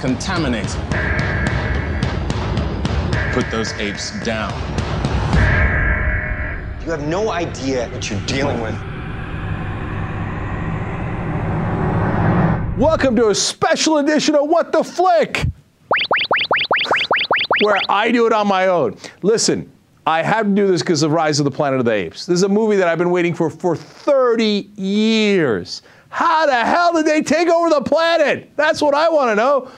contaminated. Put those apes down. You have no idea what you're dealing with. Welcome to a special edition of What the Flick, where I do it on my own. Listen, I had to do this because of Rise of the Planet of the Apes. This is a movie that I've been waiting for 30 years. How the hell did they take over the planet? That's what I want to know.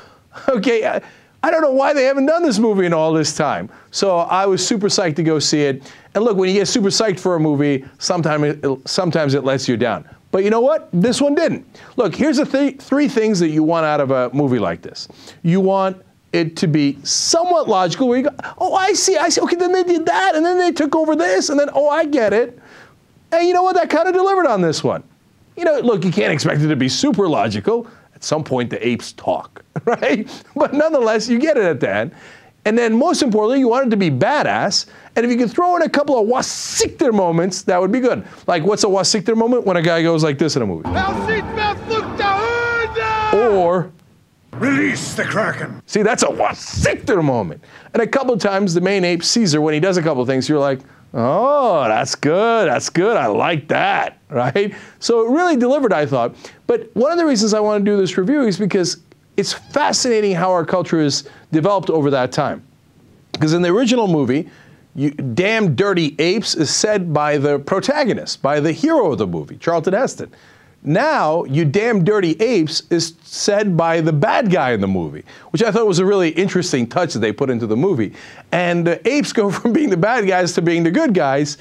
Okay, I don't know why they haven't done this movie in all this time. So I was super psyched to go see it. And look, when you get super psyched for a movie, sometimes it lets you down. But you know what? This one didn't. Look, here's the three things that you want out of a movie like this. You want it to be somewhat logical, where you go, oh, I see, okay, then they did that, and then they took over this, and then, oh, I get it. And you know what? That kind of delivered on this one. You know, look, you can't expect it to be super logical. At some point, the apes talk, right? But nonetheless, you get it at that. And then most importantly, you want it to be badass. And if you can throw in a couple of wasikter moments, that would be good. Like, what's a wasikter moment? When a guy goes like this in a movie. Or, release the Kraken. See, that's a wasikter moment. And a couple of times, the main ape, Caesar, when he does a couple of things, you're like, oh, that's good, I like that, right? So it really delivered, I thought. But one of the reasons I want to do this review is because it's fascinating how our culture has developed over that time. Because in the original movie, you damn dirty apes is said by the protagonist, by the hero of the movie, Charlton Heston. Now, you damn dirty apes is said by the bad guy in the movie, which I thought was a really interesting touch that they put into the movie. And the apes go from being the bad guys to being the good guys.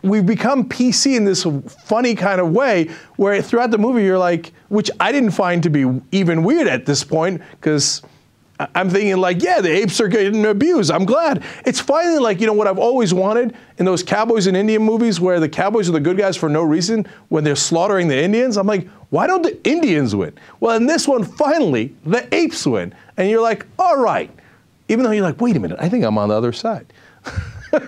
We've become PC in this funny kind of way where throughout the movie you're like, which I didn't find to be even weird at this point, because I'm thinking like, yeah, the apes are getting abused. I'm glad. It's finally like, you know, what I've always wanted in those cowboys and Indian movies where the cowboys are the good guys for no reason when they're slaughtering the Indians. I'm like, why don't the Indians win? Well, in this one, finally, the apes win. And you're like, all right. Even though you're like, wait a minute, I think I'm on the other side.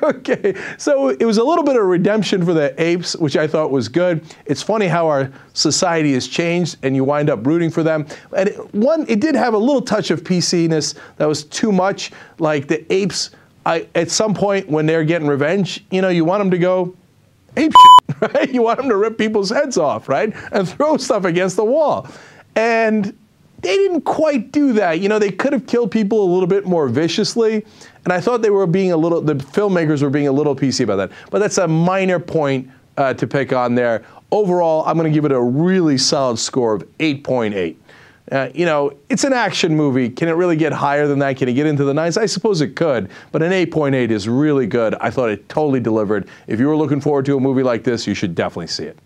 Okay, so it was a little bit of redemption for the apes, which I thought was good. It's funny how our society has changed and you wind up rooting for them. And it did have a little touch of PC-ness that was too much. Like the apes, at some point when they're getting revenge, you know, you want them to go ape shit, right? You want them to rip people's heads off, right? And throw stuff against the wall. And they didn't quite do that. You know, they could have killed people a little bit more viciously. And I thought they were being the filmmakers were being a little PC about that. But that's a minor point to pick on there. Overall, I'm going to give it a really solid score of 8.8. You know, it's an action movie. Can it really get higher than that? Can it get into the 9s? I suppose it could. But an 8.8 is really good. I thought it totally delivered. If you were looking forward to a movie like this, you should definitely see it.